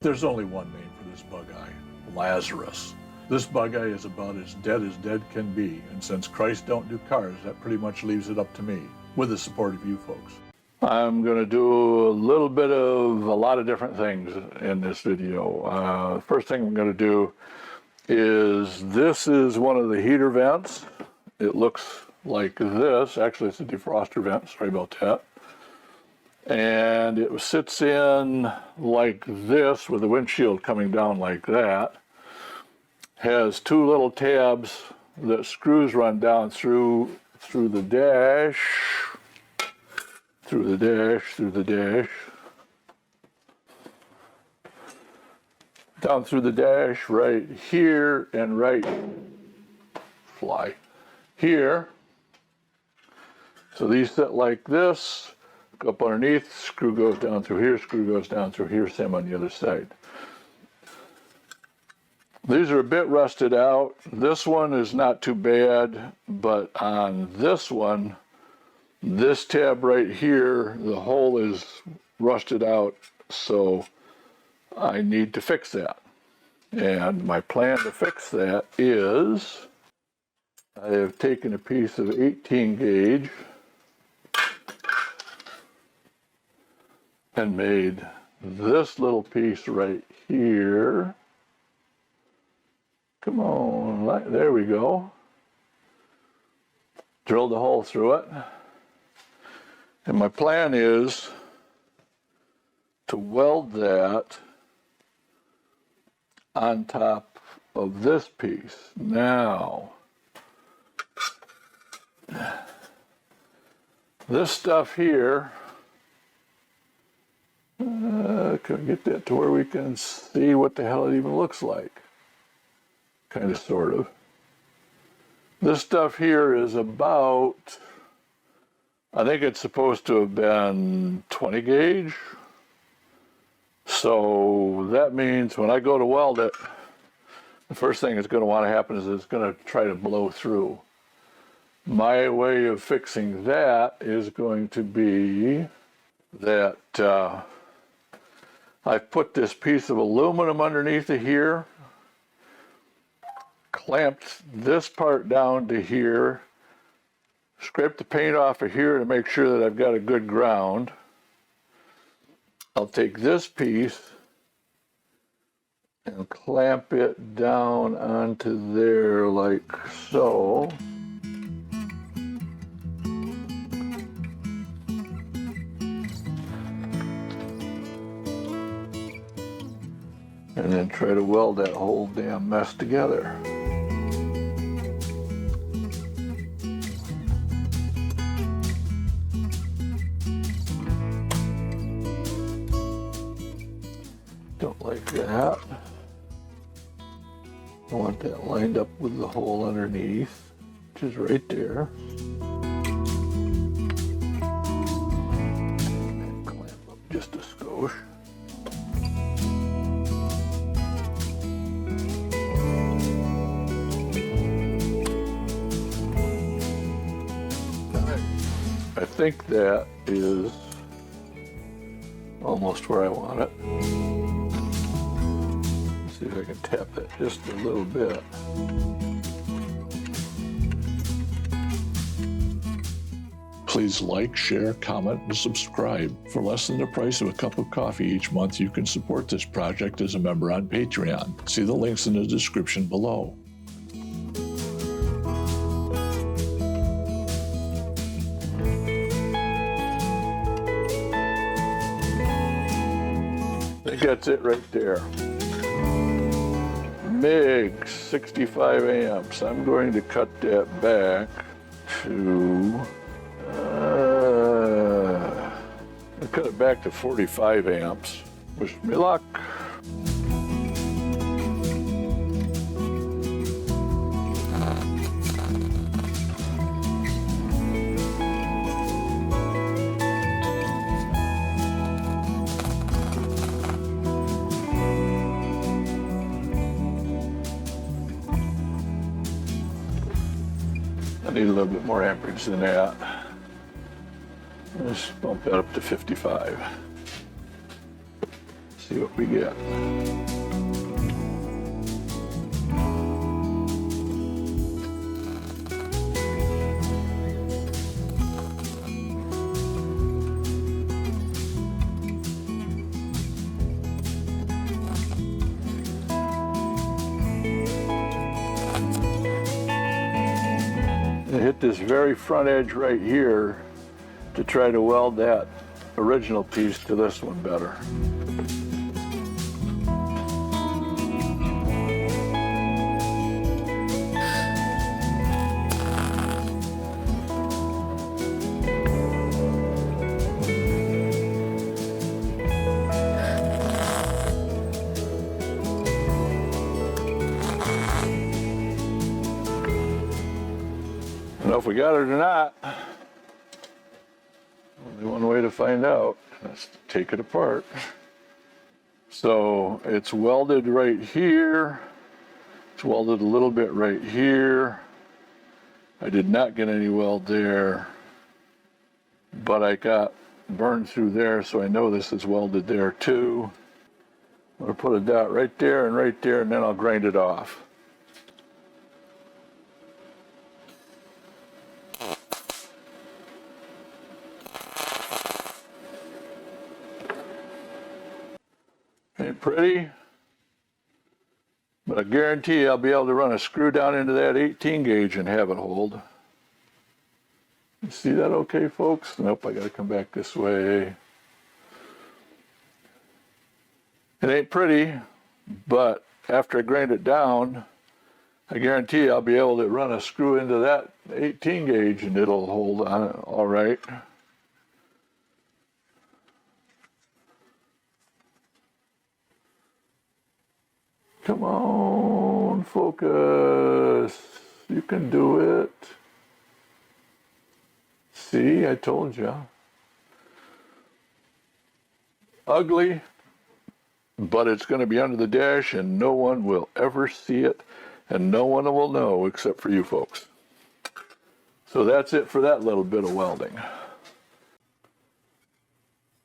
There's only one name for this bug eye, Lazarus. This bug eye is about as dead can be, and since Christ don't do cars, that pretty much leaves it up to me, with the support of you folks. I'm going to do a little bit of a lot of different things in this video. First thing I'm going to do is, this is one of the heater vents. It looks like this. Actually, it's a defroster vent, sorry about that. And it sits in like this with the windshield coming down like that. Has two little tabs that screws run down through the dash, through the dash, down through the dash right here and right here. So these sit like this. Go up underneath, screw goes down through here, screw goes down through here, same on the other side. These are a bit rusted out. This one is not too bad, but on this one, this tab right here, the hole is rusted out, so I need to fix that. And my plan to fix that is, I have taken a piece of 18 gauge and made this little piece right here. Come on, there we go. Drilled a hole through it. And my plan is to weld that on top of this piece. Now, this stuff here, can we get that to where we can see what the hell it even looks like? Kind of, sort of. This stuff here is about, I think it's supposed to have been 20 gauge. So that means when I go to weld it, the first thing that's going to want to happen is it's going to try to blow through. My way of fixing that is going to be that I've put this piece of aluminum underneath of here, clamped this part down to here, scraped the paint off of here to make sure that I've got a good ground. I'll take this piece and clamp it down onto there like so. And then try to weld that whole damn mess together. Don't like that. I want that lined up with the hole underneath, which is right there. And clamp up just a skosh. I think that is almost where I want it. Let's see if I can tap that just a little bit. Please like, share, comment, and subscribe. For less than the price of a cup of coffee each month, you can support this project as a member on Patreon. See the links in the description below. I think that's it right there. MIG 65 amps. I'm going to cut that back to, I cut it back to 45 amps. Wish me luck. I need a little bit more amperage than that. Let's bump that up to 55. See what we get. I hit this very front edge right here to try to weld that original piece to this one better. I don't know if we got it or not. Only one way to find out. That's to take it apart. So it's welded right here. It's welded a little bit right here. I did not get any weld there, but I got burned through there, so I know this is welded there too. I'm gonna put a dot right there, and then I'll grind it off. Ain't pretty, but I guarantee you I'll be able to run a screw down into that 18 gauge and have it hold. You see that okay, folks? Nope, I gotta come back this way. It ain't pretty, but after I grind it down, I guarantee you I'll be able to run a screw into that 18 gauge and it'll hold on it all right. Come on, focus. You can do it. See, I told you. Ugly, but it's going to be under the dash and no one will ever see it and no one will know except for you folks. So that's it for that little bit of welding.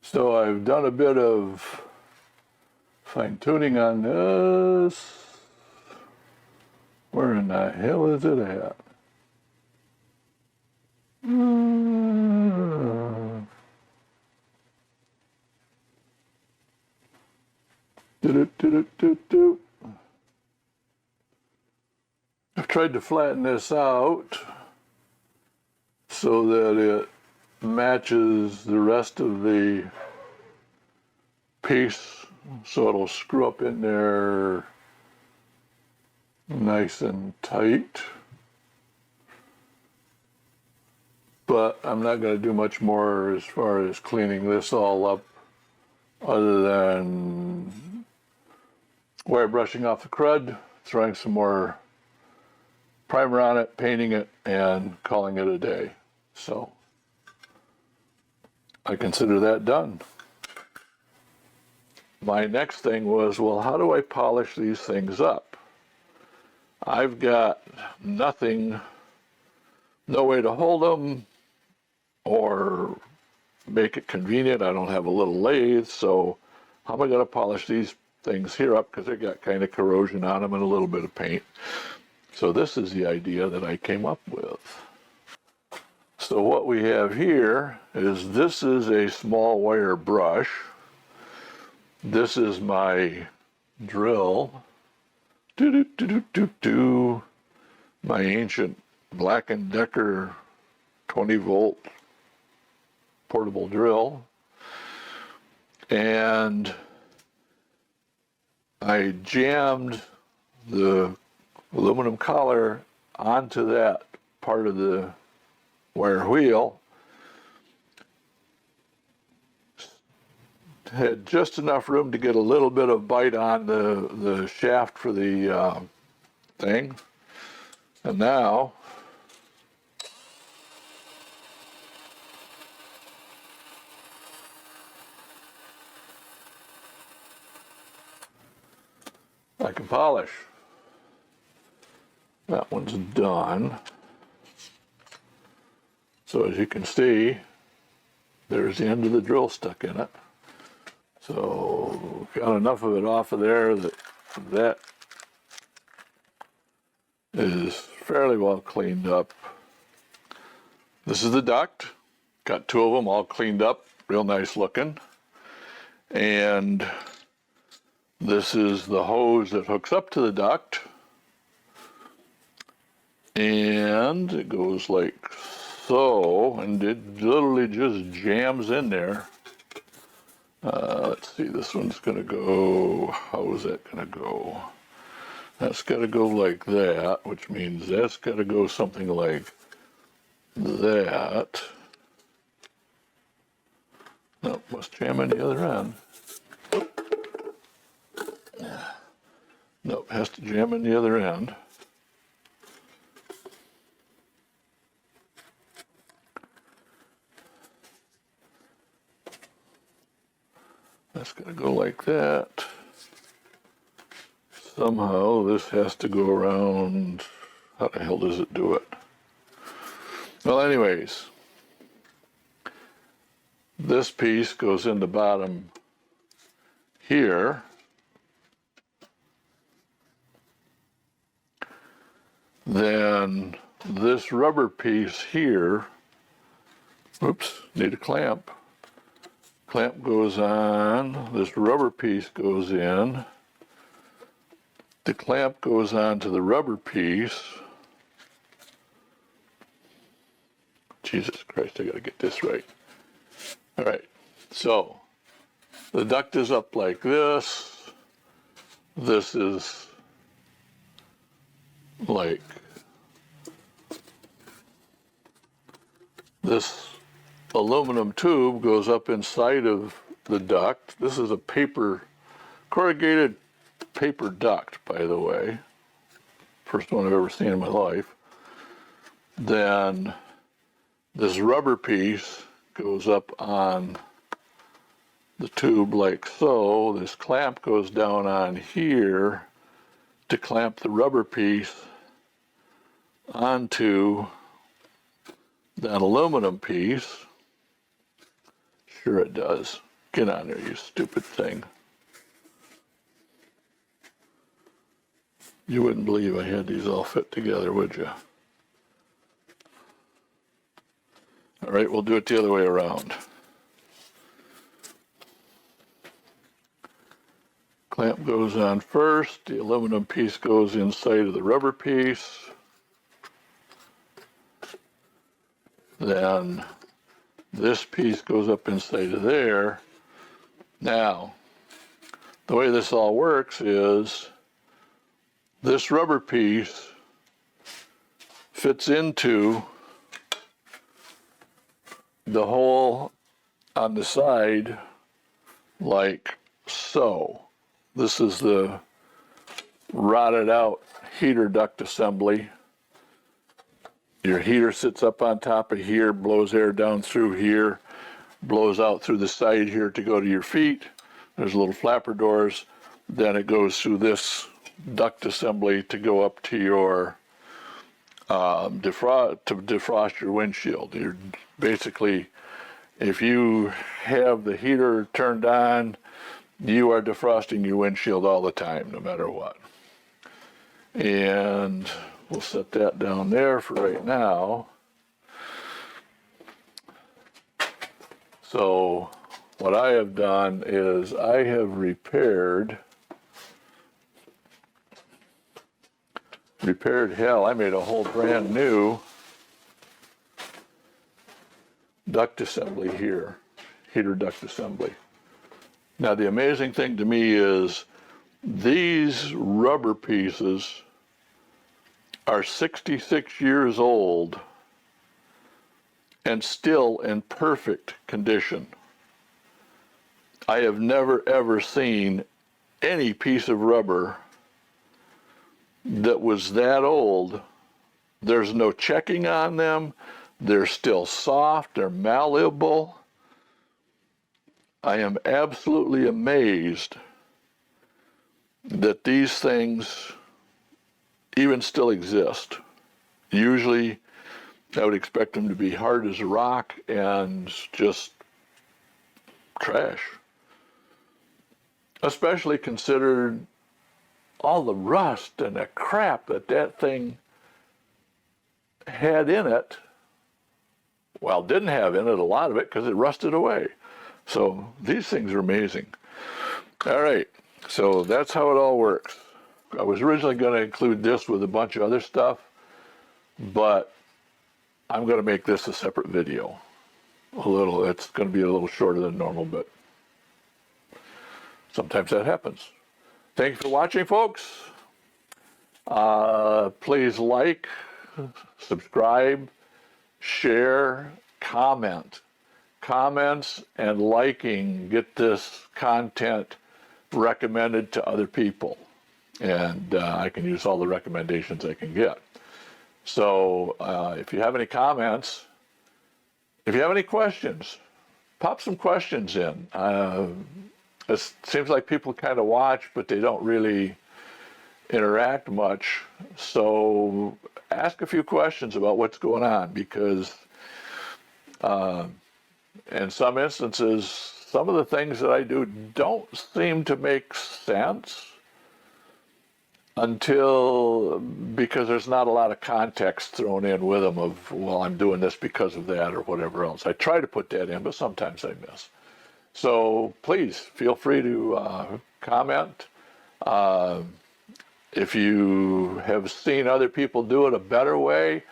So I've done a bit of fine-tuning on this. Where in the hell is it at? I've tried to flatten this out so that it matches the rest of the piece, so it'll screw up in there nice and tight. But I'm not going to do much more as far as cleaning this all up other than wire brushing off the crud, throwing some more primer on it, painting it, and calling it a day. So I consider that done. My next thing was, well, how do I polish these things up? I've got nothing, no way to hold them or make it convenient. I don't have a little lathe, so how am I going to polish these things here up, because they got kind of corrosion on them and a little bit of paint. So this is the idea that I came up with. So what we have here is, this is a small wire brush. This is my drill. My ancient Black & Decker 20-volt portable drill. And I jammed the aluminum collar onto that part of the wire wheel. Had just enough room to get a little bit of bite on the shaft for the thing. And now I can polish. That one's done. So as you can see, there's the end of the drill stuck in it. So got enough of it off of there that is fairly well cleaned up. This is the duct. Got two of them all cleaned up, real nice looking. And this is the hose that hooks up to the duct. And it goes like so, and it literally just jams in there. Let's see, this one's gonna go, how is that gonna go? That's gotta go like that, which means that's gotta go something like that. No, must jam in the other end. Nope, has to jam in the other end. That's going to go like that. Somehow this has to go around. How the hell does it do it? Well, anyways, this piece goes in the bottom here. Then this rubber piece here, oops, need a clamp. Clamp goes on, this rubber piece goes in, the clamp goes on to the rubber piece. Jesus Christ, I gotta get this right. All right, so the duct is up like this. This is like this. Aluminum tube goes up inside of the duct. This is a corrugated paper duct, by the way. First one I've ever seen in my life. Then this rubber piece goes up on the tube like so. This clamp goes down on here to clamp the rubber piece onto that aluminum piece. Sure it does. Get on there, you stupid thing. You wouldn't believe I had these all fit together, would you? All right, we'll do it the other way around. Clamp goes on first, the aluminum piece goes inside of the rubber piece. Then this piece goes up inside of there. Now, the way this all works is this rubber piece fits into the hole on the side like so. This is the rotted out heater duct assembly. Your heater sits up on top of here, blows air down through here, blows out through the side here to go to your feet. There's little flapper doors. Then it goes through this duct assembly to go up to your defrost your windshield. You're basically, if you have the heater turned on, you are defrosting your windshield all the time, no matter what. And we'll set that down there for right now. So what I have done is I have repaired hell. I made a whole brand new duct assembly here, heater duct assembly. Now the amazing thing to me is these rubber pieces are 66 years old and still in perfect condition. I have never ever seen any piece of rubber that was that old. There's no checking on them. They're still soft, they're malleable. I am absolutely amazed that these things even still exist. Usually I would expect them to be hard as a rock and just trash. especially considered all the rust and the crap that thing had in it. Well, didn't have in it a lot of it because it rusted away. So these things are amazing. All right, so that's how it all works. I was originally going to include this with a bunch of other stuff, but I'm going to make this a separate video. It's going to be a little shorter than normal, but sometimes that happens. Thank you for watching, folks. Please like, subscribe, share, comment. Comments and liking get this content recommended to other people. And I can use all the recommendations I can get. So if you have any comments, if you have any questions, pop some questions in. It seems like people kind of watch, but they don't really interact much. So ask a few questions about what's going on, because in some instances, some of the things that I do don't seem to make sense because there's not a lot of context thrown in with them of, well, I'm doing this because of that or whatever else. I try to put that in, but sometimes I miss. So please feel free to comment. If you have seen other people do it a better way,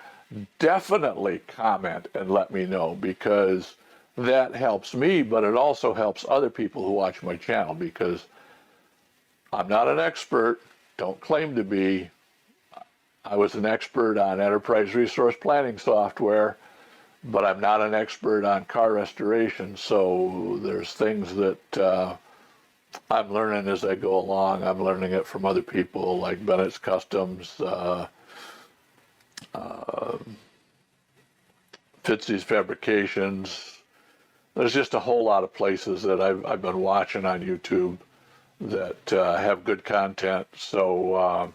definitely comment and let me know, because that helps me, but it also helps other people who watch my channel, because I'm not an expert, don't claim to be. I was an expert on enterprise resource planning software, but I'm not an expert on car restoration, so there's things that I'm learning as I go along. I'm learning it from other people like Bennett's Customs, Fitzy's Fabrications. There's just a whole lot of places that I've been watching on YouTube that have good content. So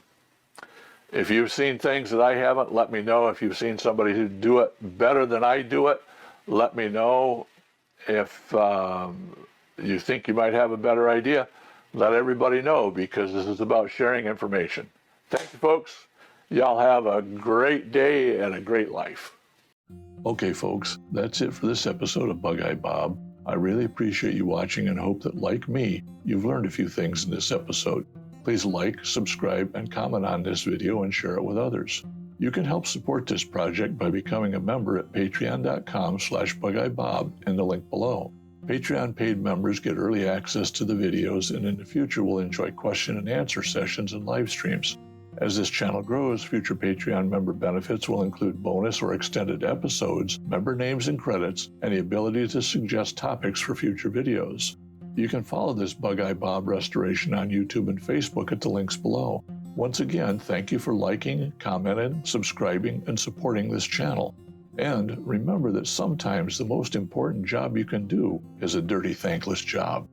if you've seen things that I haven't, let me know. If you've seen somebody who do it better than I do it, let me know. If you think you might have a better idea, let everybody know, because this is about sharing information. Thank you, folks. Y'all have a great day and a great life. Okay, folks, that's it for this episode of BugeyeBob. I really appreciate you watching and hope that, like me, you've learned a few things in this episode. Please like, subscribe, and comment on this video and share it with others. You can help support this project by becoming a member at patreon.com/BugeyeBob in the link below. Patreon paid members get early access to the videos, and in the future will enjoy question and answer sessions and live streams. As this channel grows, future Patreon member benefits will include bonus or extended episodes, member names and credits, and the ability to suggest topics for future videos. You can follow this BugeyeBob restoration on YouTube and Facebook at the links below. Once again, thank you for liking, commenting, subscribing, and supporting this channel. And remember that sometimes the most important job you can do is a dirty, thankless job.